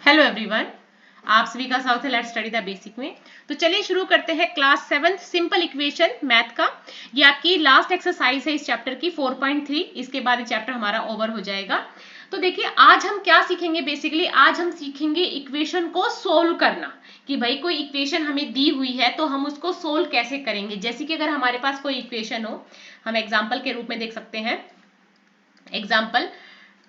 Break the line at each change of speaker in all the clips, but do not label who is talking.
Hello everyone, आप सभी का स्वागत है लेट्स स्टडी द बेसिक में। तो चलिए शुरू करते हैं क्लास 7 सिंपल इक्वेशन मैथ का। ये आपकी लास्ट एक्सरसाइज है इस चैप्टर की 4.3। इसके बाद ये चैप्टर हमारा ओवर हो जाएगा। तो देखिए आज हम क्या सीखेंगे। बेसिकली आज हम सीखेंगे इक्वेशन को सोल्व करना, कि भाई कोई इक्वेशन हमें दी हुई है तो हम उसको सोल्व कैसे करेंगे। जैसे कि अगर हमारे पास कोई इक्वेशन हो, हम एग्जाम्पल के रूप में देख सकते हैं। Example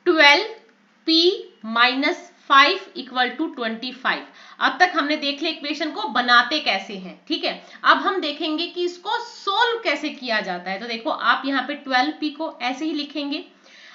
12p minus 5 equal to 25। अब तक हमने देख लिया इक्वेशन को बनाते कैसे हैं, ठीक है। अब हम देखेंगे कि इसको सोल्व कैसे किया जाता है। तो देखो आप यहाँ पे 12p को ऐसे ही लिखेंगे।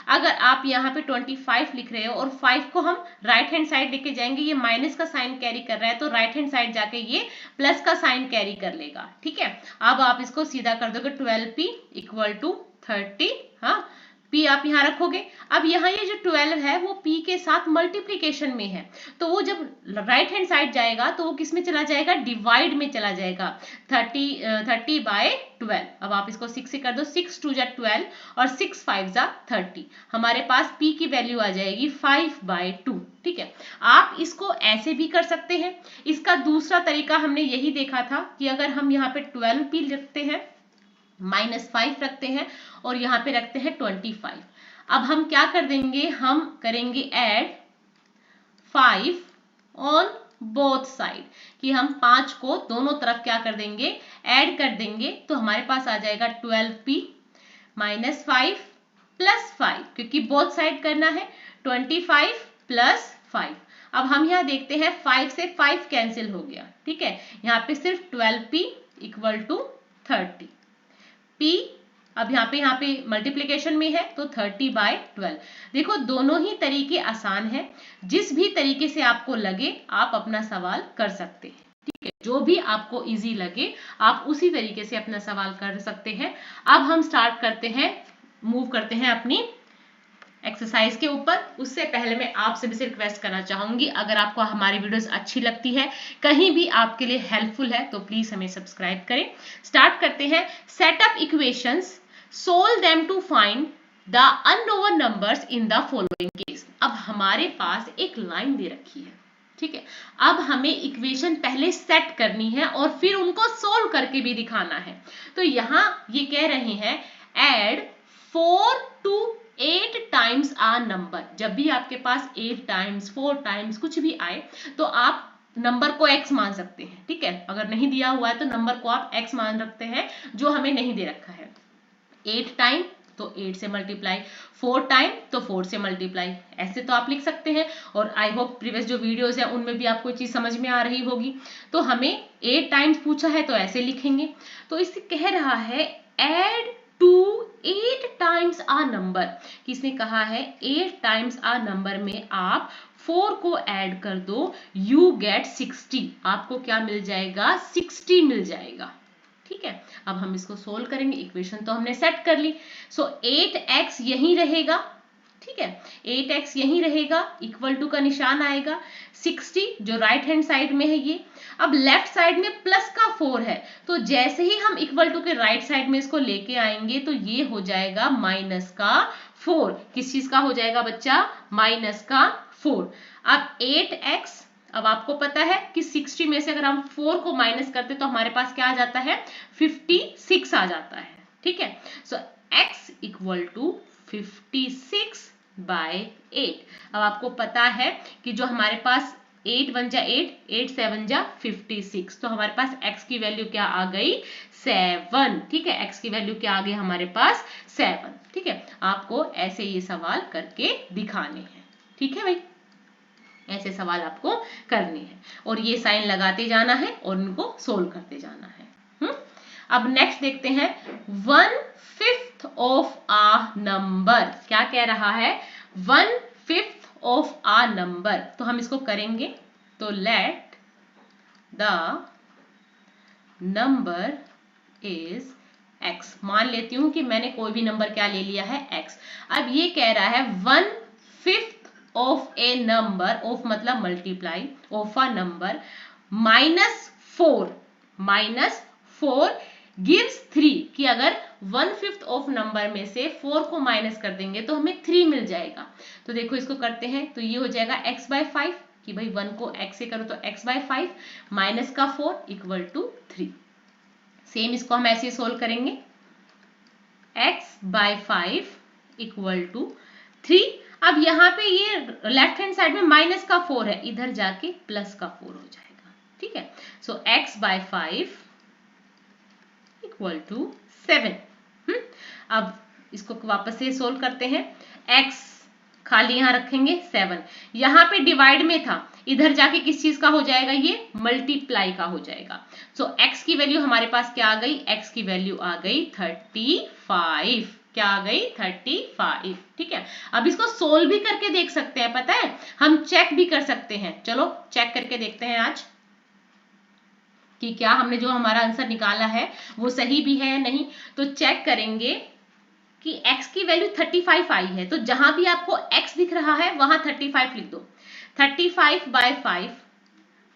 अगर आप यहाँ पे 25 लिख रहे हो और 5 को हम राइट हैंड साइड लेके जाएंगे, ये माइनस का साइन कैरी कर रहा है तो राइट हैंड साइड जाके ये प्लस का साइन कैरी कर लेगा, ठीक है। अब आप इसको सीधा कर दोगे 12p इक्वल टू 30। हाँ, p आप यहाँ रखोगे। अब यहाँ ये जो 12 है वो p के साथ मल्टीप्लीकेशन में है, तो वो जब राइट हैंड साइड जाएगा तो वो किस में चला जाएगा, डिवाइड में चला जाएगा। 30/12। अब आप इसको 6 से कर दो, 6 2 जा 12 और 6 5 जा 30। हमारे पास p की वैल्यू आ जाएगी 5/2, ठीक है। आप इसको ऐसे भी कर सकते हैं। इसका दूसरा तरीका हमने यही देखा था कि अगर हम यहाँ पे 12p रखते हैं, -5 रखते हैं और यहाँ पे रखते हैं 25। अब हम क्या कर देंगे, हम करेंगे ऐड 5 ऑन बोथ साइड, कि हम 5 को दोनों तरफ क्या कर देंगे, ऐड कर देंगे। तो हमारे पास आ जाएगा 12p माइनस 5 प्लस 5, क्योंकि बोथ साइड करना है। 25 प्लस 5। अब हम यहाँ देखते हैं 5 से 5 कैंसिल हो गया, ठीक है। यहाँ पे सिर्फ 12p इक्वल टू 30। p अब यहाँ पे मल्टीप्लिकेशन में है तो 30/12। देखो दोनों ही तरीके आसान है, जिस भी तरीके से आपको लगे आप अपना सवाल कर सकते हैं, ठीक है। जो भी आपको इजी लगे आप उसी तरीके से अपना सवाल कर सकते हैं। अब हम स्टार्ट करते हैं, मूव करते हैं अपनी एक्सरसाइज के ऊपर। उससे पहले मैं आपसे भी रिक्वेस्ट करना चाहूंगी, अगर आपको हमारी वीडियोस अच्छी लगती है, कहीं भी आपके लिए हेल्पफुल है, तो प्लीज हमें सब्सक्राइब करें। स्टार्ट करते हैं। Set up equations, solve them to find the unknown numbers in the following case. अब हमारे पास एक लाइन दे रखी है, ठीक है। अब हमें इक्वेशन पहले सेट करनी है और फिर उनको सोल्व करके भी दिखाना है। तो यहाँ ये कह रहे हैं add 4 to 8 times a number. जब भी आपके पास 8 टाइम्स 4 टाइम्स कुछ भी आए तो आप नंबर को x मान सकते हैं, ठीक है। अगर नहीं दिया हुआ है तो नंबर को आप x मान रखते हैं, जो हमें नहीं दे रखा है। 8 टाइम तो 8 से मल्टीप्लाई, 4 टाइम तो 4 से मल्टीप्लाई, ऐसे तो आप लिख सकते हैं। और आई होप प्रीवियस जो वीडियोस है उनमें भी आपको चीज समझ में आ रही होगी। तो हमें 8 टाइम्स पूछा है तो ऐसे लिखेंगे। तो इसे कह रहा है add to 8 times a number. किसने कहा है 8 टाइम्स आ नंबर में आप 4 को ऐड कर दो, यू गेट 60। आपको क्या मिल जाएगा, 60 मिल जाएगा, ठीक है। अब हम इसको सोल्व करेंगे। इक्वेशन तो हमने सेट कर ली। सो 8x यहीं रहेगा, ठीक है। 8x यहीं रहेगा, इक्वल टू का निशान आएगा। 60 जो राइट हैंड साइड में है ये। अब लेफ्ट साइड में प्लस का 4 है, तो जैसे ही हम इक्वल टू के राइट साइड में इसको लेके आएंगे तो ये हो जाएगा माइनस का 4। किस चीज का हो जाएगा बच्चा, माइनस का 4। अब 8x, अब आपको पता है कि 60 में से अगर हम 4 को माइनस करते तो हमारे पास क्या आ जाता है, 56 आ जाता है, ठीक है। सो x इक्वल टू 56/8। अब आपको पता है कि जो हमारे पास 8 1 जा 8, 8 7 जा 56, तो हमारे पास x की वैल्यू क्या आ गई, 7, ठीक है। x की वैल्यू क्या आ गई हमारे पास, 7, ठीक है। आपको ऐसे ये सवाल करके दिखाने हैं, ठीक है भाई। ऐसे सवाल आपको करने हैं और ये साइन लगाते जाना है और उनको सोल्व करते जाना है। अब नेक्स्ट देखते हैं 1/5 ऑफ आ नंबर। क्या कह रहा है, 1/5 ऑफ आ नंबर। तो हम इसको करेंगे। तो late the number is x। मान लेती हूं कि मैंने कोई भी नंबर क्या ले लिया है, x। अब ये कह रहा है 1/5 ऑफ ए नंबर, ऑफ मतलब multiply, of a number -4 gives 3, कि अगर 1/5 ऑफ नंबर में से 4 को माइनस कर देंगे तो हमें 3 मिल जाएगा। तो देखो इसको करते हैं तो ये हो जाएगा x/5, कि भाई 1 को x से करो तो x बाय 5 माइनस का 4 इक्वल टू 3। सेम इसको हम ऐसे सोल्व करेंगे, x बाय 5 इक्वल टू 3। अब यहाँ पे ये लेफ्ट हैंड साइड में माइनस का 4 है, इधर जाके प्लस का 4 हो जाएगा, ठीक है। सो x बाय 5 इक्वल टू 7। अब इसको वापस से सोल्व करते हैं, x खाली यहां रखेंगे 7, यहां पे डिवाइड में था, इधर जाके किस चीज का हो जाएगा, ये मल्टीप्लाई का हो जाएगा। सो x की वैल्यू हमारे पास क्या आ गई, x की वैल्यू आ गई 35। क्या आ गई, 35, ठीक है। अब इसको सोल्व भी करके देख सकते हैं, पता है हम चेक भी कर सकते हैं। चलो चेक करके देखते हैं आज कि क्या हमने जो हमारा आंसर निकाला है वो सही भी है या नहीं। तो चेक करेंगे कि x की वैल्यू 35 आई है, तो जहां भी आपको x दिख रहा है वहां 35 लिख दो। 35 बाय 5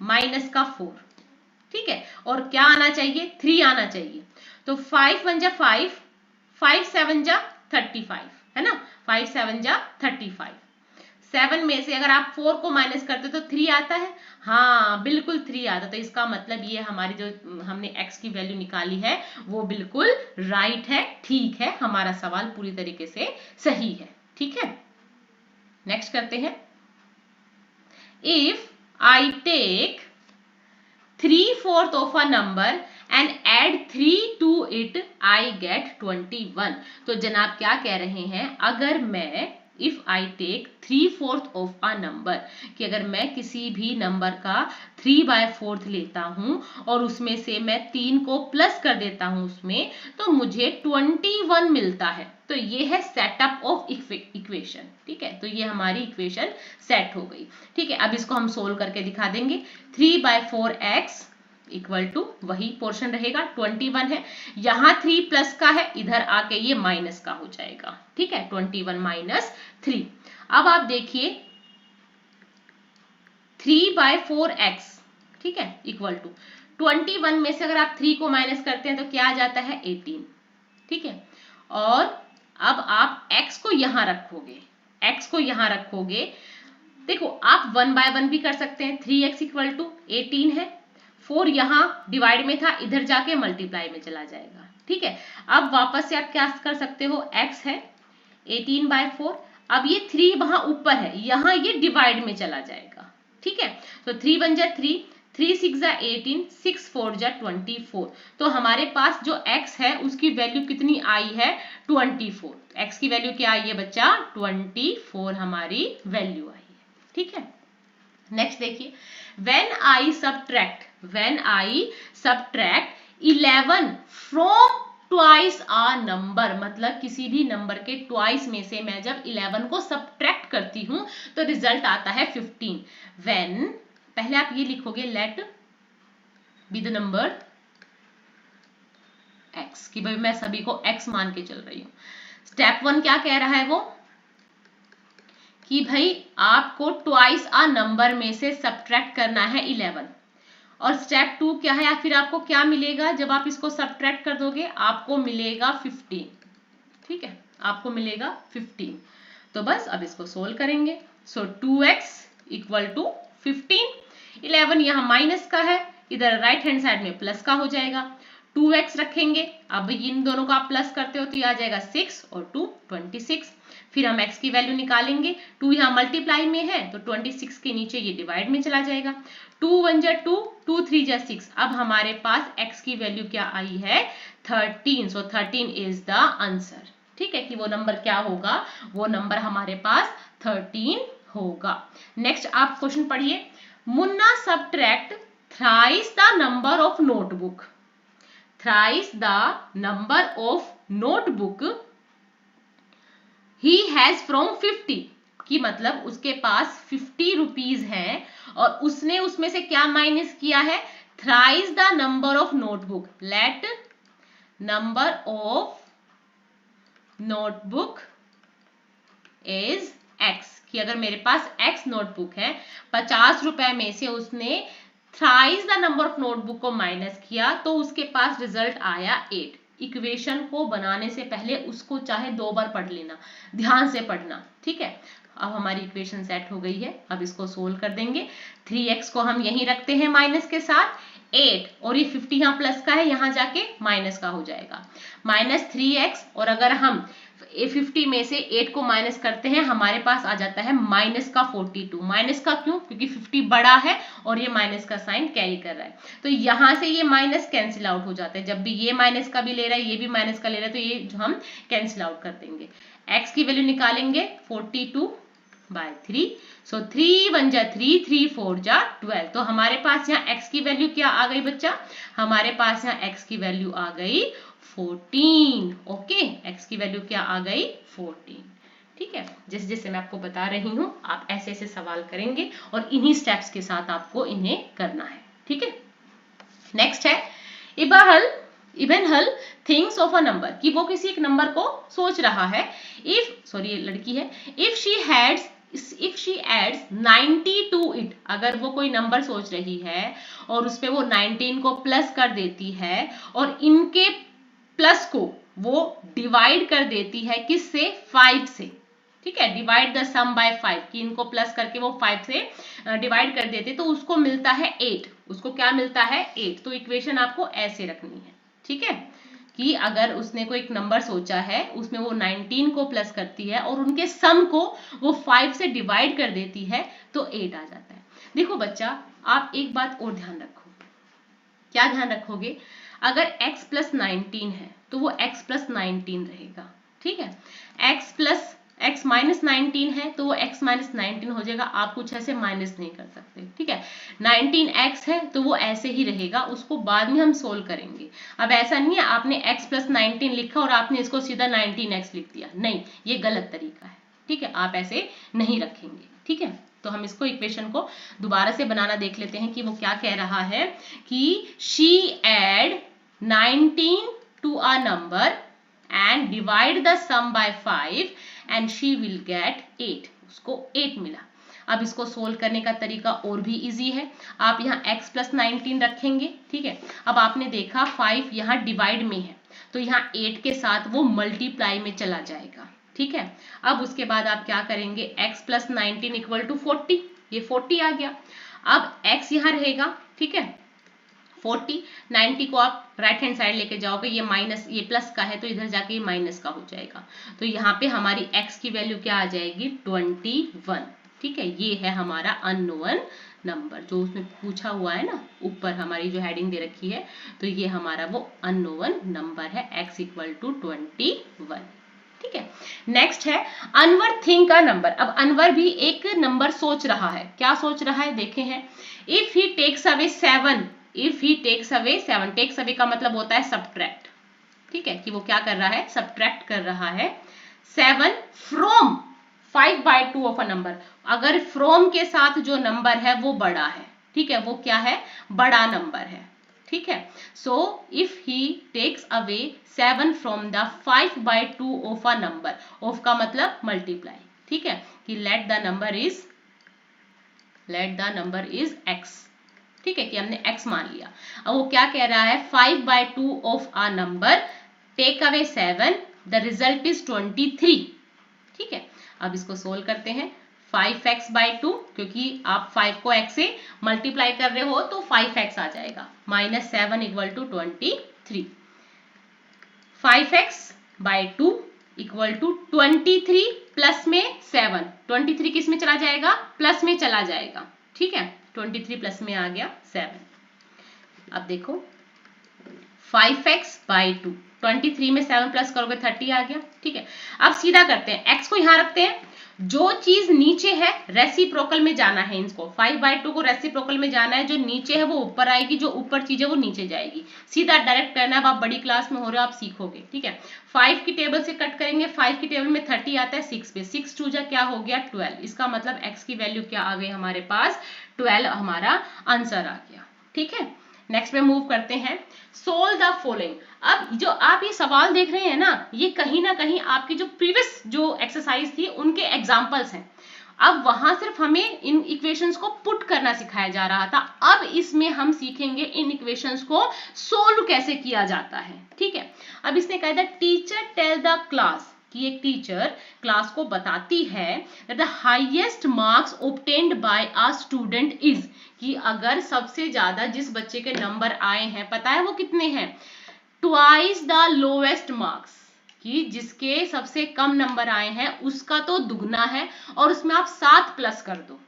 माइनस का 4, ठीक है, और क्या आना चाहिए, 3 आना चाहिए। तो 5 1 जा 5, 5 7 जा 35, है ना, 5 7 जा 35। 7 में से अगर आप 4 को माइनस करते तो 3 आता है, हाँ बिल्कुल 3 आता। तो इसका मतलब ये हमारी जो हमने x की वैल्यू निकाली है वो बिल्कुल राइट है, ठीक है, हमारा सवाल पूरी तरीके से सही है, ठीक है। नेक्स्ट करते हैं, if I take 3/4 of a number and add 3 to it, I get 21। तो जनाब क्या कह रहे हैं, अगर मैं if I take 3/4 of a number, कि अगर मैं किसी भी नंबर का 3/4 लेता हूं और उसमें से मैं 3 को प्लस कर देता हूं उसमें, तो मुझे 21 मिलता है। तो ये है सेटअप ऑफ इक्वेशन, ठीक है। तो ये हमारी इक्वेशन सेट हो गई, ठीक है। अब इसको हम सोल्व करके दिखा देंगे। 3/4x इक्वल टू वही पोर्शन रहेगा, 21 है, यहां 3 प्लस का है, इधर आके ये माइनस का हो जाएगा, ठीक है, 21 माइनस 3। अब आप देखिए 3/4x, ठीक है, इक्वल टू 21 में से अगर आप 3 को माइनस करते हैं तो क्या आ जाता है, 18, ठीक है। और अब आप x को यहां रखोगे, x को यहां रखोगे, देखो आप 1/1 भी कर सकते हैं। 3x इक्वल टू 18 है, 4 यहां डिवाइड में था, इधर जाके मल्टीप्लाई में चला जाएगा, ठीक है। अब वापस से आप क्या कर सकते हो, x है 18/4, अब ये 3 वहां ऊपर है, यहां ये डिवाइड में चला जाएगा, ठीक है। तो 3 1 जा 3, 3 6 जा 18, 6 4 जा 24। तो हमारे पास जो x है उसकी वैल्यू कितनी आई है, 24। x की वैल्यू क्या आई है बच्चा, 24 हमारी वैल्यू आई है, ठीक है। नेक्स्ट देखिए, when I subtract 11 from twice a number, मतलब किसी भी नंबर के ट्वाइस में से मैं जब 11 को सब्ट्रैक्ट करती हूं तो रिजल्ट आता है 15। when, पहले आप ये लिखोगे let be the number x, कि भाई मैं सभी को x मान के चल रही हूं। स्टेप 1 क्या कह रहा है वो, कि भाई आपको ट्वाइस अ नंबर में से सब्ट्रैक्ट करना है 11। और स्टेप 2 क्या है, या फिर आपको क्या मिलेगा जब आप इसको सब्ट्रैक्ट कर दोगे, आपको मिलेगा 15, ठीक है, आपको मिलेगा 15। तो बस अब इसको सोल्व करेंगे। सो 2x इक्वल टू 15, 11 यहाँ माइनस का है, इधर राइट हैंड साइड में प्लस का हो जाएगा, 2x रखेंगे, अब इन दोनों को आप प्लस करते हो तो ये आ जाएगा 6 और 2 26। फिर हम x की वैल्यू निकालेंगे, 2 यहाँ मल्टीप्लाई में है तो 26 के नीचे ये डिवाइड में चला जाएगा, 2 1 जा 2, 2 3 जा 6। अब हमारे पास x की वैल्यू क्या आई है, 13। सो 13 इज द आंसर, ठीक है, कि वो नंबर क्या होगा, वो नंबर हमारे पास 13 होगा। नेक्स्ट आप क्वेश्चन पढ़िए, Munna subtract thrice the number of notebook, thrice the number of notebook he has from 50, कि मतलब उसके पास 50 रुपीज है और उसने उसमें से क्या माइनस किया है, thrice the number of notebook, let number of notebook is x, कि अगर मेरे पास x नोटबुक है, 50 रुपए में से उसने thrice the number of notebook को माइनस किया तो उसके पास रिजल्ट आया 8। इक्वेशन को बनाने से पहले उसको चाहे 2 बार पढ़ लेना, ध्यान से पढ़ना, ठीक है। अब हमारी इक्वेशन सेट हो गई है। अब इसको सोल्व कर देंगे। 3x को हम यहीं रखते हैं माइनस के साथ, 8 और ये 50 यहाँ प्लस का है, यहाँ जाके माइनस का हो जाएगा, -3x। और अगर हम 50 में से 8 को माइनस करते हैं हमारे पास आ जाता है माइनस का 42। माइनस का क्यों? क्योंकि 50 बड़ा है और ये माइनस का साइन कैरी कर रहा है, तो यहाँ से ये माइनस कैंसिल आउट हो जाते हैं। जब भी ये माइनस का भी ले रहा है, ये भी माइनस का ले रहा है, तो ये जो हम कैंसिल आउट कर देंगे। x की वैल्यू निकालेंगे 42/3, सो 3 1 जा 3, 3 4 जा 12। तो हमारे पास यहाँ x की वैल्यू क्या आ गई बच्चा? हमारे पास यहाँ x की वैल्यू आ गई 14। ओके, x की वैल्यू क्या आ गई? 14। ठीक है, जैसे जैसे मैं आपको बता रही हूँ आप ऐसे ऐसे सवाल करेंगे और इन्हीं स्टेप्स के साथ आपको इन्हें करना है। ठीक है, नेक्स्ट है इबन हल थिंग्स ऑफ अ नंबर, कि वो किसी एक नंबर को सोच रहा है। ये लड़की है। If she adds 90 to it, अगर वो कोई नंबर सोच रही है और उस पे वो 19 को प्लस कर देती है और इनके प्लस को वो डिवाइड कर देती है किससे? 5 से। ठीक है, डिवाइड द सम बाय 5, कि इनको प्लस करके वो 5 से डिवाइड कर देते, तो उसको मिलता है 8। उसको क्या मिलता है? 8। तो इक्वेशन आपको ऐसे रखनी है। ठीक है, कि अगर उसने कोई एक नंबर सोचा है, उसमें वो 19 को प्लस करती है और उनके सम को वो 5 से डिवाइड कर देती है, तो 8 आ जाता है। देखो बच्चा, आप एक बात और ध्यान रखो। क्या ध्यान रखोगे? अगर x प्लस 19 है तो वो x प्लस 19 रहेगा। ठीक है, x माइनस 19 है तो वो x माइनस 19 हो जाएगा। आप कुछ ऐसे माइनस नहीं कर सकते। ठीक है, 19x है तो वो ऐसे ही रहेगा, उसको बाद में हम सोल्व करेंगे। अब ऐसा नहीं है आपने x प्लस 19 लिखा और आपने इसको सीधा 19x लिख दिया, नहीं, ये गलत तरीका है। ठीक है, आप ऐसे नहीं रखेंगे। ठीक है, तो हम इसको इक्वेशन को दोबारा से बनाना देख लेते हैं कि वो क्या कह रहा है, कि she add 19 to a number and divide the sum by 5 and she will get 8। उसको 8 मिला। अब इसको सोल्व करने का तरीका और भी इजी है। आप यहाँ x प्लस 19 रखेंगे। ठीक है, अब आपने देखा 5 यहाँ डिवाइड में है, तो यहाँ 8 के साथ वो मल्टीप्लाई में चला जाएगा। ठीक है, अब उसके बाद आप क्या करेंगे? x प्लस 19 इक्वल टू 40, ये 40 आ गया। अब x यहाँ रहेगा। ठीक है, 40, 90 को आप राइट हैंड साइड लेके जाओगे, ये माइनस, ये प्लस का है तो इधर जाके ये माइनस का हो जाएगा। तो यहाँ पे हमारी x की वैल्यू क्या आ जाएगी? 21। ठीक है, ये है हमारा अननोन नंबर जो उसमें पूछा हुआ है ना, ऊपर हमारी जो हेडिंग दे रखी है, तो ये हमारा वो अननोन नंबर है, x इक्वल टू 21। ठीक है, नेक्स्ट है अनवर थिंक का नंबर। अब अनवर भी एक नंबर सोच रहा है। क्या सोच रहा है? देखे हैं, if he takes away 7, if he takes away 7, takes away का मतलब होता है सब्ट्रैक्ट। ठीक है, कि वो क्या कर रहा है? सब्ट्रैक्ट कर रहा है 7 फ्रॉम 5/2 ऑफ अ नंबर। अगर फ्रॉम के साथ जो नंबर है वो बड़ा है, ठीक है, वो क्या है? बड़ा नंबर है। ठीक है, so if he takes away 7 from the 5/2 of a number, of का मतलब मल्टीप्लाई। ठीक है, कि let the number is x। ठीक है, कि हमने x मान लिया। अब वो क्या कह रहा है? 5/2 of a number, take away 7, the result is 23। ठीक है, अब इसको सोल्व करते हैं। 5x/2, क्योंकि आप 5 को x से मल्टीप्लाई कर रहे हो तो 5x आ जाएगा, -7 equal to 23। 5x/2 equal to 23 plus में 7, 23 किस में चला जाएगा? प्लस में चला जाएगा। ठीक है, 23 प्लस में आ गया 7। अब देखो 5x/2, 23 में 7 प्लस करोगे 30 आ गया। ठीक है, अब सीधा करते हैं, x को यहां रखते हैं, जो चीज नीचे है रेसिप्रोकल में जाना है। इसको 5/2 को रेसिप्रोकल में जाना है, जो नीचे है वो ऊपर आएगी, जो ऊपर चीज है वो नीचे जाएगी। सीधा डायरेक्ट करना है। अब आप बड़ी क्लास में हो रहे हो, आप सीखोगे। ठीक है, 5 की टेबल से कट करेंगे, 5 की टेबल में 30 आता है 6 पे, 6 2 जा क्या हो गया? 12। इसका मतलब x की वैल्यू क्या आ गई हमारे पास? 12 हमारा आंसर आ गया। ठीक है, नेक्स्ट में मूव करते हैं, सोल्व द फॉलोइंग। अब जो आप ये सवाल देख रहे हैं ना, ये कहीं ना कहीं आपकी जो प्रीवियस जो एक्सरसाइज थी उनके एग्जाम्पल्स हैं। अब वहां सिर्फ हमें इन इक्वेशंस को पुट करना सिखाया जा रहा था, अब इसमें हम सीखेंगे इन इक्वेशंस को सोल्व कैसे किया जाता है। ठीक है, अब इसने कहा था टीचर टेल द क्लास कि एक टीचर क्लास को बताती है that the highest marks obtained by a student is, कि अगर सबसे ज्यादा जिस बच्चे के नंबर आए हैं, पता है वो कितने हैं, twice the lowest marks, कि जिसके सबसे कम नंबर आए हैं उसका तो दुगना है, और उसमें आप 7 प्लस कर दो,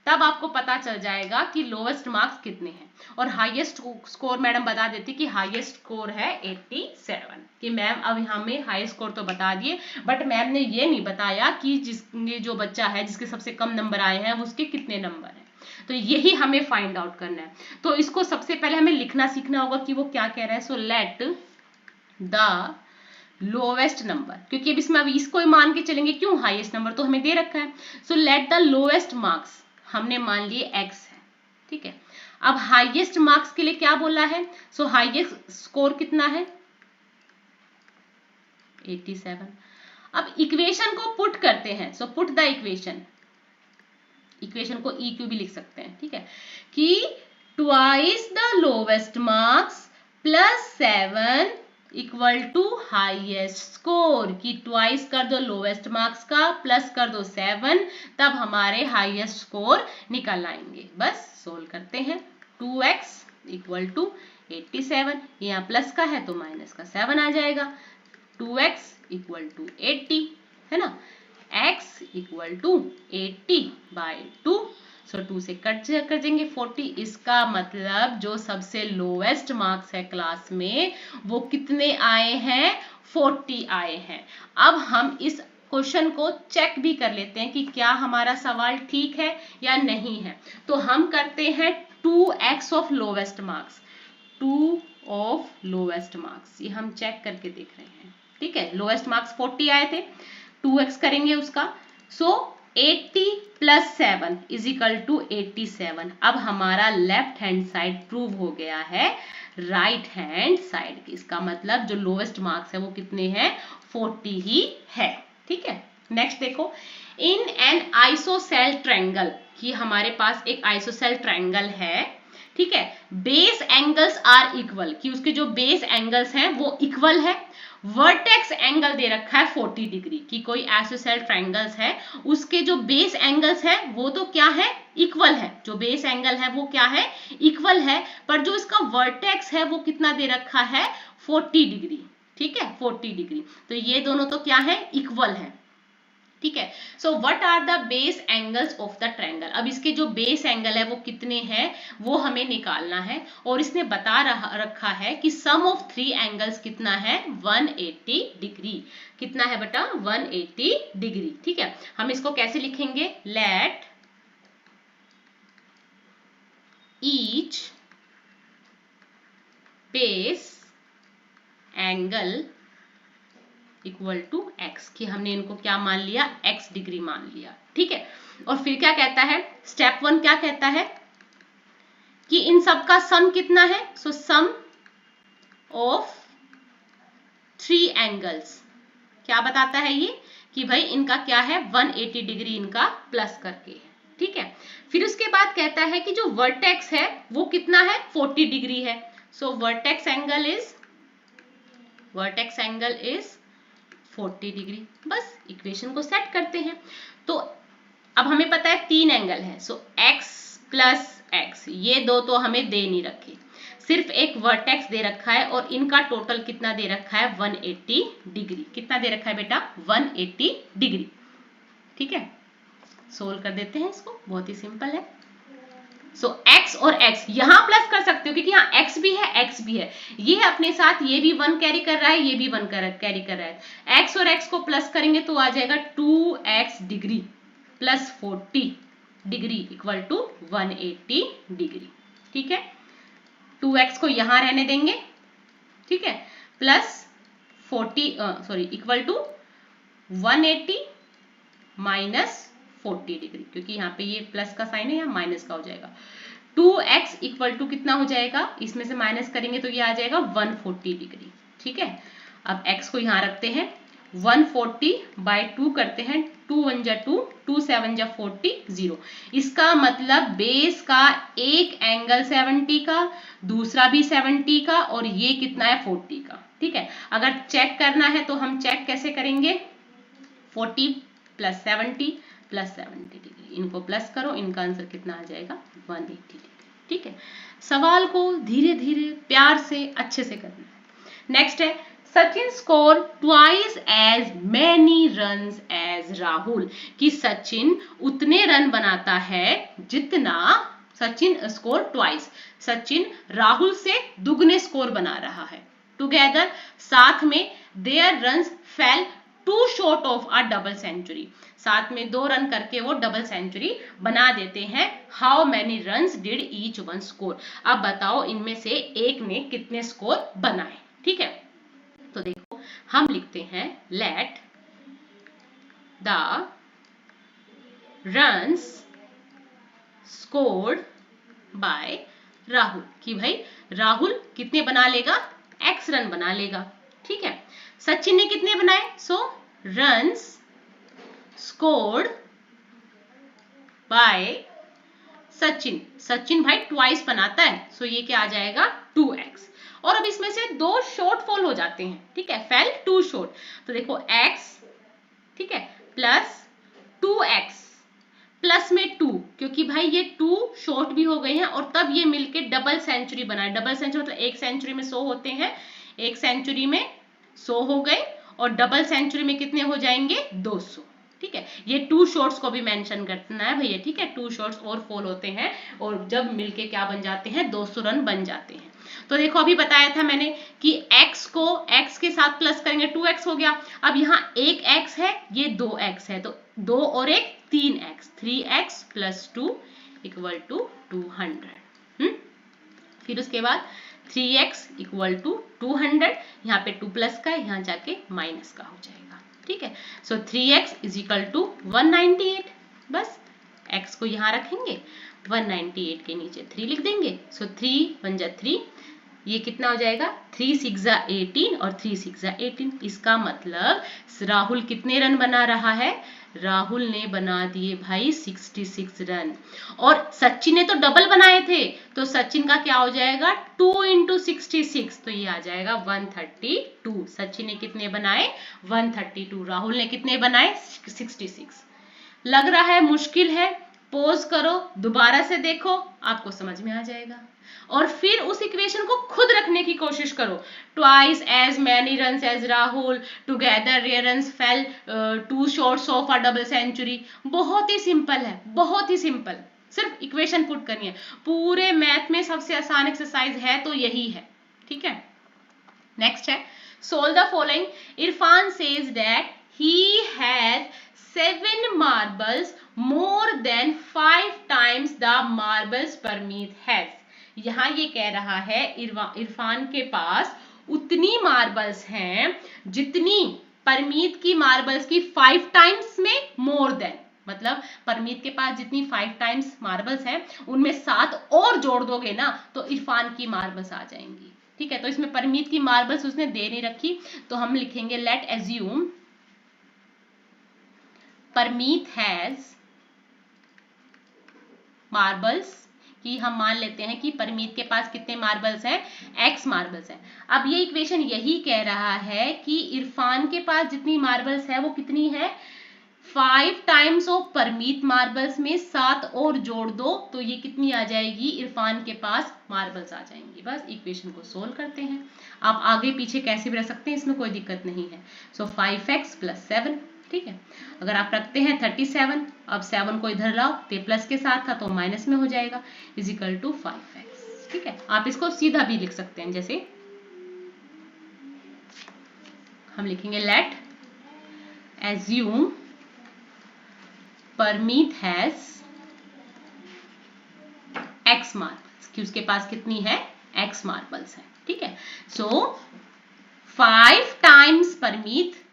तब आपको पता चल जाएगा कि लोवेस्ट मार्क्स कितने हैं। और हाईएस्ट स्कोर मैडम बता देती कि हाईएस्ट स्कोर है 87, कि मैम अब हमें हाई स्कोर तो बता दिए, बट मैम ने ये नहीं बताया कि जिसने जो बच्चा है जिसके सबसे कम नंबर आए हैं उसके कितने नंबर हैं। तो यही हमें फाइंड आउट करना है। तो इसको सबसे पहले हमें लिखना सीखना होगा कि वो क्या कह रहा है। So let the lowest number, क्योंकि अब इसमें अभी इसको मान के चलेंगे, क्यों, हाईएस्ट नंबर तो हमें दे रखा है। So let the lowest marks हमने मान लिए x है, ठीक है। अब हाईएस्ट मार्क्स के लिए क्या बोला है, सो हाईएस्ट स्कोर कितना है 87। अब इक्वेशन को पुट करते हैं, सो पुट द इक्वेशन को EQ भी लिख सकते हैं, ठीक है, कि twice the lowest marks plus 7 equal to highest score, की ट्वाइस कर दो लोवेस्ट मार्क्स का प्लस कर दो 7, तब हमारे हाईएस्ट स्कोर निकल आएंगे। बस सोल्व करते हैं। 2x इक्वल टू 87, यहाँ प्लस का है तो माइनस का 7 आ जाएगा। 2x इक्वल टू 80 है ना, x इक्वल टू 80/2, सो 2 से कट कर देंगे 40। इसका मतलब जो सबसे लोवेस्ट मार्क्स है क्लास में वो कितने आए हैं, 40 आए हैं। अब हम इस क्वेश्चन को चेक भी कर लेते हैं कि क्या हमारा सवाल ठीक है या नहीं है। तो हम करते हैं 2x of lowest marks, 2 of lowest marks, ये हम चेक करके देख रहे हैं, ठीक है। लोवेस्ट मार्क्स 40 आए थे, 2x करेंगे उसका, सो 80 प्लस 7 इज इक्वल टू 87। अब हमारा लेफ्ट हैंड साइड प्रूव हो गया है राइट हैंड साइड की। इसका मतलब जो लोवेस्ट मार्क्स है वो कितने हैं, 40 ही है, ठीक है। नेक्स्ट देखो, इन एन आइसोसेल ट्रायंगल, कि हमारे पास एक आइसोसेल ट्रायंगल है, ठीक है, बेस एंगल्स आर इक्वल, कि उसके जो बेस एंगल्स हैं वो इक्वल है। वर्टेक्स एंगल दे रखा है 40 डिग्री, कि कोई आइसोसेल ट्रायंगल्स है उसके जो बेस एंगल्स है वो तो क्या है, इक्वल है, जो बेस एंगल है वो क्या है, इक्वल है, पर जो इसका वर्टेक्स है वो कितना दे रखा है, 40 डिग्री, ठीक है, 40 डिग्री। तो ये दोनों तो क्या है, इक्वल है, ठीक है। So what are the base angles of the triangle, अब इसके जो बेस एंगल है वो कितने हैं वो हमें निकालना है, और इसने बता रखा है कि सम ऑफ 3 एंगल्स कितना है, 180 डिग्री। कितना है बेटा, 180 डिग्री, ठीक है। हम इसको कैसे लिखेंगे, let each base angle equal to x, कि हमने इनको क्या मान लिया, x डिग्री मान लिया, ठीक है। और फिर क्या कहता है, स्टेप 1 क्या कहता है कि इन सब का सम कितना है, सो सम ऑफ 3 एंगल्स, क्या बताता है ये, कि भाई इनका क्या है, 180 डिग्री इनका प्लस करके है, ठीक है। फिर उसके बाद कहता है कि जो वर्टेक्स है वो कितना है, 40 डिग्री है, सो वर्टेक्स एंगल इज 40 डिग्री। बस इक्वेशन को सेट करते हैं। तो अब हमें पता है 3 एंगल है, सो x प्लस x, ये दो तो हमें दे नहीं रखे, सिर्फ एक वर्टेक्स दे रखा है, और इनका टोटल कितना दे रखा है, 180 डिग्री। कितना दे रखा है बेटा, 180 डिग्री, ठीक है। सोल्व कर देते हैं इसको, बहुत ही सिंपल है। सो x और x यहां प्लस कर सकते हो, क्योंकि यहाँ x भी है x भी है, ये अपने साथ ये भी 1 कैरी कर रहा है, ये भी 1 कैरी कर रहा है। x और x को प्लस करेंगे तो आ जाएगा 2x degree plus 40 degree equal to 180 degree, ठीक है। 2x को यहां रहने देंगे, ठीक है, plus 40 equal to 180 minus 40 degree, क्योंकि यहाँ पे ये प्लस का साइन है, यहाँ माइनस का हो जाएगा। 2x इक्वल टू कितना हो जाएगा, इसमें से माइनस करेंगे तो ये आ जाएगा 140 डिग्री, ठीक है। अब x को यहाँ रखते हैं, 140/2 करते हैं, 2 1 जा 2, 2 7 जा 40, 0। इसका मतलब बेस का एक एंगल 70 का, दूसरा भी 70 का, और ये कितना है 40 का, ठीक है। अगर चेक करना है तो हम चेक कैसे करेंगे, 40 + 70 + 70 डिग्री, इनको प्लस करो, इनका आंसर कितना आ जाएगा 180 डिग्री। ठीक है, सवाल को धीरे धीरे प्यार से अच्छे से करना है। नेक्स्ट है Sachin score twice as many runs as Rahul, कि सचिन उतने रन बनाता है जितना सचिन स्कोर ट्वाइस, सचिन राहुल से दुगने स्कोर बना रहा है। टुगेदर, साथ में, their runs fell two short of a double century, साथ में 2 रन करके वो डबल सेंचुरी बना देते हैं। How many runs did each one score, अब बताओ इनमें से एक ने कितने स्कोर बनाए। ठीक है, तो देखो हम लिखते हैं let the runs scored bye Rahul, कि भाई राहुल कितने बना लेगा, x रन बना लेगा। ठीक है, सचिन ने कितने बनाए, so runs scored by Sachin, Sachin भाई ट्वाइस बनाता है, सो ये क्या आ जाएगा 2x, और अब इसमें से 2 शॉर्ट फॉल हो जाते हैं। ठीक है, फेल 2 शॉर्ट, तो देखो x, ठीक है, प्लस 2x प्लस में 2, क्योंकि भाई ये 2 शॉर्ट भी हो गए हैं और तब ये मिलके डबल सेंचुरी बनाए। डबल सेंचुरी मतलब एक सेंचुरी में 100 होते हैं, एक सेंचुरी में 100 हो गए और डबल सेंचुरी में कितने हो जाएंगे 200। ठीक है, ये 2 शॉट्स को भी मेंशन करना है भैया। ठीक है, 2 शॉट्स और फॉल होते हैं और जब मिलके क्या बन जाते हैं 200 रन बन जाते हैं। तो देखो अभी बताया था मैंने कि x को x के साथ प्लस करेंगे 2x हो गया। अब यहाँ एक x है, ये 2x है, तो 2 और 1 3x, 3x + 2 = 200। फिर उसके बाद 3x = 200, यहाँ पे 2 प्लस का है, यहाँ जाके माइनस का हो जाएगा। ठीक है, सो 3x = 198, बस x को यहाँ रखेंगे, 198 के नीचे 3 लिख देंगे, सो 3 × 3, ये कितना हो जाएगा 3 × 6 = 18 और 3 × 6 = 18। इसका मतलब राहुल कितने रन बना रहा है, राहुल ने बना दिए भाई 66 रन, और सचिन ने तो डबल बनाए थे, तो सचिन का क्या हो जाएगा 2 × 66, तो ये आ जाएगा 132। सचिन ने कितने बनाए 132, राहुल ने कितने बनाए 66। लग रहा है मुश्किल है, पॉज करो, दोबारा से देखो, आपको समझ में आ जाएगा, और फिर उस इक्वेशन को खुद रखने की कोशिश करो। Twice as many runs as Rahul, together their runs fell 2 shorts of a double century. बहुत ही सिंपल है, बहुत ही सिंपल, सिर्फ इक्वेशन पुट करनी है। पूरे मैथ में सबसे आसान एक्सरसाइज है तो यही है। ठीक है, नेक्स्ट है solve the following. Irfan says that he has 7 marbles more than 5 times the marbles Parmeet has। यहाँ ये कह रहा है इरफान के पास उतनी मार्बल्स हैं जितनी परमीत की मार्बल्स की 5 टाइम्स में मोर देन, मतलब परमीत के पास जितनी 5 टाइम्स मार्बल्स हैं उनमें 7 और जोड़ दोगे ना तो इरफान की मार्बल्स आ जाएंगी। ठीक है, तो इसमें परमीत की मार्बल्स उसने दे नहीं रखी, तो हम लिखेंगे late assume Parmeet has marbles, कि हम मान लेते हैं कि परमीत के पास कितने मार्बल्स हैं, x मार्बल्स हैं। अब ये इक्वेशन यही कह रहा है कि इरफान के पास जितनी मार्बल्स है वो कितनी है 5 टाइम्स ऑफ परमीत मार्बल्स में 7 और जोड़ दो तो ये कितनी आ जाएगी, इरफान के पास मार्बल्स आ जाएंगी। बस इक्वेशन को सोल्व करते हैं, आप आगे पीछे कैसे भी रख सकते हैं, इसमें कोई दिक्कत नहीं है। सो 5x + 7, ठीक है, अगर आप रखते हैं 37, अब 7 को इधर लाओ, पे प्लस के साथ था तो माइनस में हो जाएगा, = 5x। ठीक है, आप इसको सीधा भी लिख सकते हैं, जैसे हम लिखेंगे late assume Parmeet has x marbles, कि उसके पास कितनी है x मार्बल्स है। ठीक है, सो 5 times Parmeet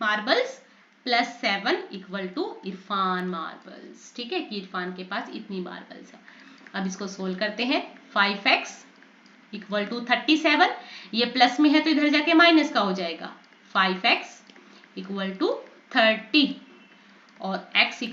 marbles + 7 = Irfan marbles. ठीक है, कि इरफान के पास इतनी मार्बल्स है। अब इसको सोल्व करते हैं, 5x = 37, ये प्लस में है तो इधर जाके माइनस का हो जाएगा, 5x = 30 और x =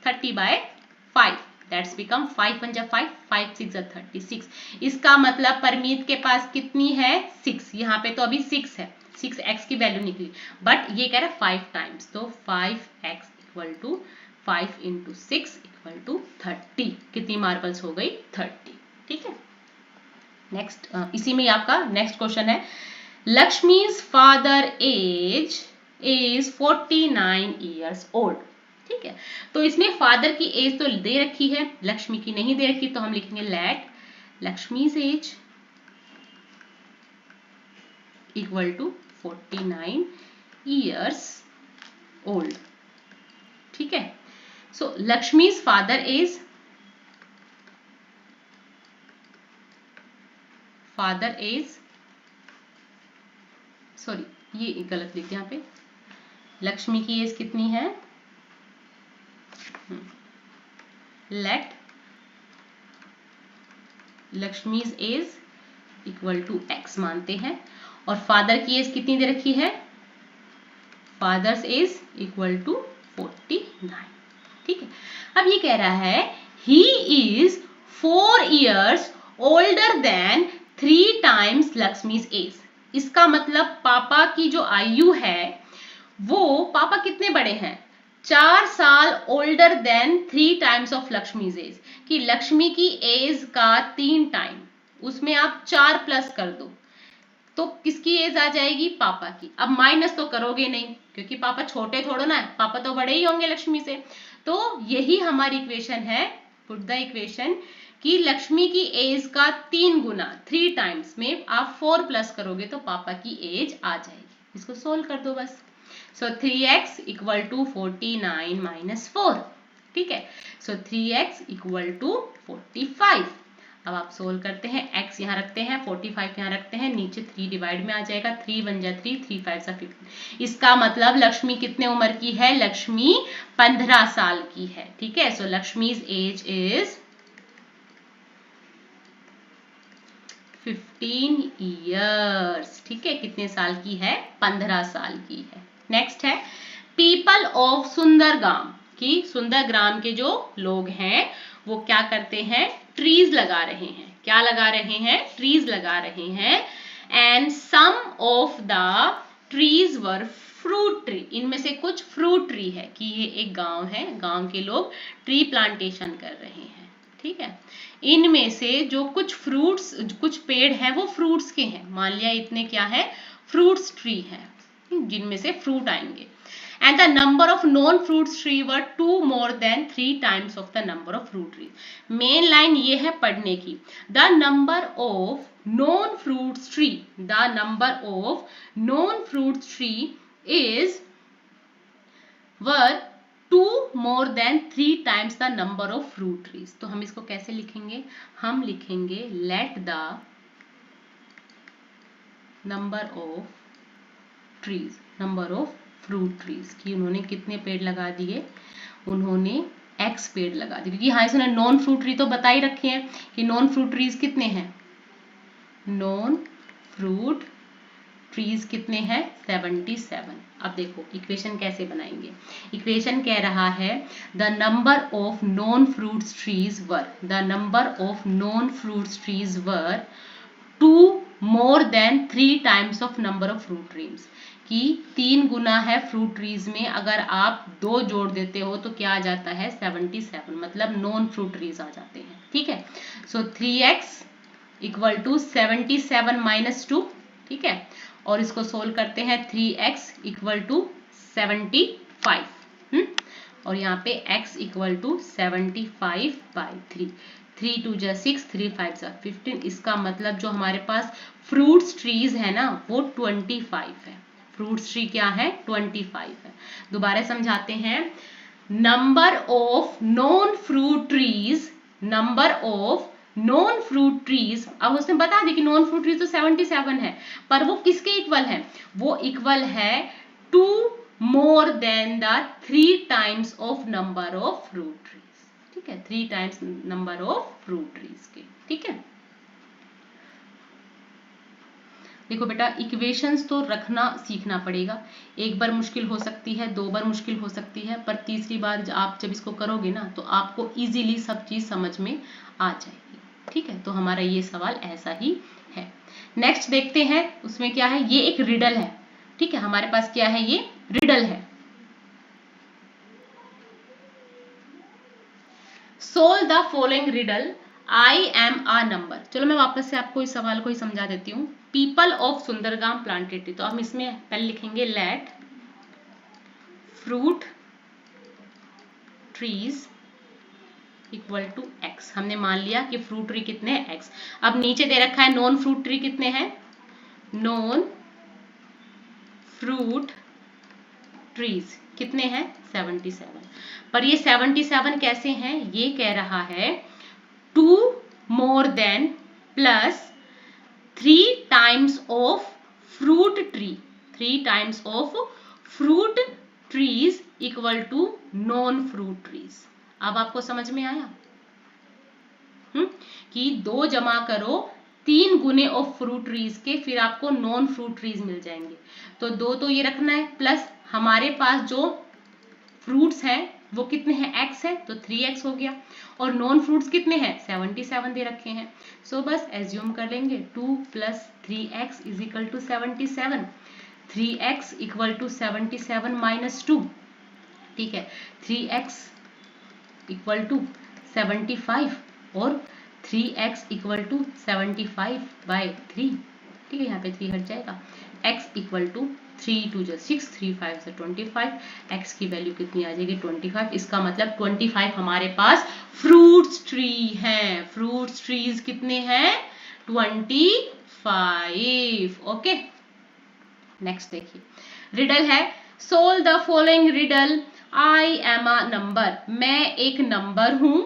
30/5 दैट्स बिकम 5 1 जा 5, 5 6 जा 36। इसका मतलब परमीत के पास कितनी है 6, यहाँ पे तो अभी 6 है, 6x की वैल्यू निकली, बट ये कह रहा है 5 टाइम्स, तो 5x equal to 5 into 6 equal to 30। कितनी मार्बल्स हो गई 30। ठीक है, नेक्स्ट इसी में आपका नेक्स्ट क्वेश्चन है, Lakshmi's father age is 49 years old. ठीक है, तो इसमें फादर की एज तो दे रखी है, लक्ष्मी की नहीं दे रखी, तो हम लिखेंगे let Lakshmi's age equal to 49 years old. ठीक है, so Lakshmi's father age, father age, sorry ये गलत लिख दिया यहाँ पे, लक्ष्मी की एज कितनी है, let Lakshmi's age equal to x मानते हैं, और फादर की एज कितनी दे रखी है, फादर्स एज इक्वल टू 49। ठीक है, अब ये कह रहा है he is 4 years older than 3 times Lakshmi's age. इसका मतलब पापा की जो आयु है वो, पापा कितने बड़े हैं, 4 साल older than 3 times of Lakshmi's age, कि लक्ष्मी की एज का 3 टाइम, उसमें आप 4 प्लस कर दो तो किसकी एज आ जाएगी, पापा की। अब माइनस तो करोगे नहीं क्योंकि पापा छोटे थोड़ो ना है, पापा तो बड़े ही होंगे लक्ष्मी से। तो यही हमारी इक्वेशन है, पुट द इक्वेशन, कि लक्ष्मी की एज का 3 गुना 3 टाइम्स में आप 4 प्लस करोगे तो पापा की एज आ जाएगी। इसको सोल्व कर दो बस। सो 3x इक्वल टू 49 माइनस 4। ठीक है, सो 3x इक्वल टू 45। अब आप सोल्व करते हैं, x यहाँ रखते हैं, 45 यहाँ रखते हैं, नीचे 3 डिवाइड में आ जाएगा, 3 1 जा 3, 3 5 जा 15। इसका मतलब लक्ष्मी कितने उम्र की है, लक्ष्मी 15 साल की है। ठीक है, so Lakshmi's as is 15 years। ठीक है, कितने साल की है, 15 साल की है। नेक्स्ट है पीपल ऑफ सुंदरगाम, कि सुंदरग्राम के जो लोग हैं वो क्या करते हैं, ट्रीज लगा रहे हैं। क्या लगा रहे हैं, ट्रीज लगा रहे हैं। And some of the trees were fruit tree, इनमें से कुछ फ्रूट ट्री है, कि ये एक गांव है, गांव के लोग ट्री प्लांटेशन कर रहे हैं। ठीक है, इनमें से जो कुछ फ्रूट्स, कुछ पेड़ हैं वो फ्रूट्स के हैं, मान लिया इतने क्या है, फ्रूट्स ट्री है, जिनमें से फ्रूट आएंगे। And the number of non-fruit trees were 2 more than 3 times of the number of fruit trees. Main line ये है पढ़ने की, the number of non-fruit tree, the number of non-fruit tree is were 2 more than 3 times the number of fruit trees. तो हम इसको कैसे लिखेंगे, हम लिखेंगे let the number of trees, number of fruit trees, कि उन्होंने कितने पेड़ लगा दिए, उन्होंने x पेड़ लगा दिए, क्योंकि हाँ इसने नॉन फ्रूट ट्री तो बता ही रखे हैं कि नॉन फ्रूट ट्रीज कितने हैं, नॉन फ्रूट ट्रीज कितने हैं 77। अब देखो इक्वेशन कैसे बनाएंगे, इक्वेशन कह रहा है the number of non fruit trees were, the number of non fruit trees were 2 more than 3 times of number of fruit trees, कि 3 गुना है फ्रूट ट्रीज में, अगर आप 2 जोड़ देते हो तो क्या आ जाता है 77, मतलब नॉन फ्रूट ट्रीज आ जाते हैं। ठीक है, सो 3x इक्वल टू 77 माइनस 2। ठीक है, और इसको सोल्व करते हैं, 3x इक्वल टू 75, और यहाँ पे x इक्वल टू 75/3, 3 2 जा 6, 3 5 जा 15। इसका मतलब जो हमारे पास फ्रूट्स ट्रीज है ना वो 25 है, फ्रूट्स ट्री क्या है 25 है। दोबारा समझाते हैं, number of non fruit trees, number of non fruit trees, अब उसने बता दी कि नॉन फ्रूट ट्रीज तो 77 है, पर वो किसके इक्वल है, वो इक्वल है 2 more than the 3 times of number of fruit trees। ठीक है, 3 times number of fruit trees के। ठीक है, देखो बेटा, इक्वेशंस तो रखना सीखना पड़ेगा। एक बार मुश्किल हो सकती है, 2 बार मुश्किल हो सकती है, पर तीसरी बार आप जब इसको करोगे ना तो आपको इजीली सब चीज समझ में आ जाएगी। ठीक है, तो हमारा ये सवाल ऐसा ही है। नेक्स्ट देखते हैं, उसमें क्या है, ये एक रिडल है। ठीक है, हमारे पास क्या है, ये रिडल है। Solve the following riddle, I am a number. चलो मैं वापस से आपको इस सवाल को ही समझा देती हूँ। People of Sundargram planted tree, तो हम इसमें पहले लिखेंगे let fruit trees equal to x. हमने मान लिया कि फ्रूट ट्री कितने हैं, एक्स। अब नीचे दे रखा है नॉन फ्रूट ट्री कितने हैं, नॉन फ्रूट ट्रीज कितने हैं, 77। पर ये 77 कैसे हैं, ये कह रहा है 2 more than plus 3 times of fruit tree, 3 times of fruit trees equal to non fruit trees। अब आपको समझ में आया कि 2 जमा करो 3 गुने ऑफ फ्रूट ट्रीज के, फिर आपको नॉन फ्रूट ट्रीज मिल जाएंगे। तो 2 तो ये रखना है, प्लस हमारे पास जो फ्रूट्स हैं वो कितने हैं, x है, तो 3x हो गया। और नॉन फ्रूट्स कितने हैं, 77 दे रखे हैं। सो बस एज्यूम कर लेंगे 2 + 3x is equal to 77, 3x equal to 77 - 2। ठीक है, 3x इक्वल टू 75 और 3x इक्वल टू 75/3। ठीक है, यहाँ पे 3 हट जाएगा। x equal to 3 × 2 = 6, 3 × 5 = 25। x की वैल्यू कितनी आ जाएगी, 25। इसका मतलब 25 हमारे पास फ्रूट्स ट्री हैं। फ्रूट्स ट्रीज कितने हैं, 25। ओके, नेक्स्ट देखिए, रिडल है solve the following riddle, I am a number. मैं एक नंबर हूं,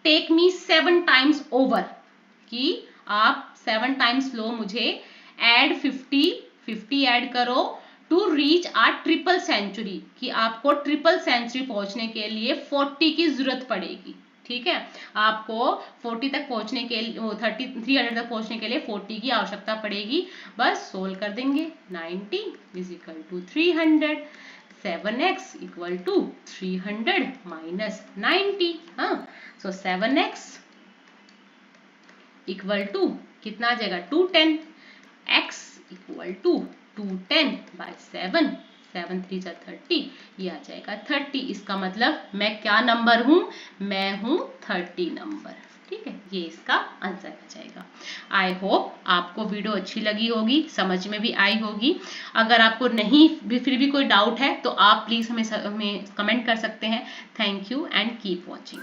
टेक मी 7 times ओवर, कि आप 7 times लो मुझे, एड 50 ऐड करो, to reach a triple century, कि आपको ट्रिपल सेंचुरी पहुंचने के लिए 40 की जरूरत पड़ेगी। ठीक है, आपको 40 तक पहुंचने के लिए, 300 तक पहुंचने के लिए 40 की आवश्यकता पड़ेगी। बस सोल्व कर देंगे, 90 = 300, 7x = 300 - 90। हाँ, सो 7x इक्वल टू कितना आ जाएगा, 210। x इक्वल टू 210/7, 7 × 3 = 30, ये आ जाएगा 30। इसका मतलब मैं क्या नंबर हूं, मैं हूं 30 नंबर। ठीक है, ये इसका आंसर आ जाएगा। आई होप आपको वीडियो अच्छी लगी होगी, समझ में भी आई होगी। अगर आपको नहीं फिर भी कोई डाउट है तो आप प्लीज हमें कमेंट कर सकते हैं। Thank you and keep watching.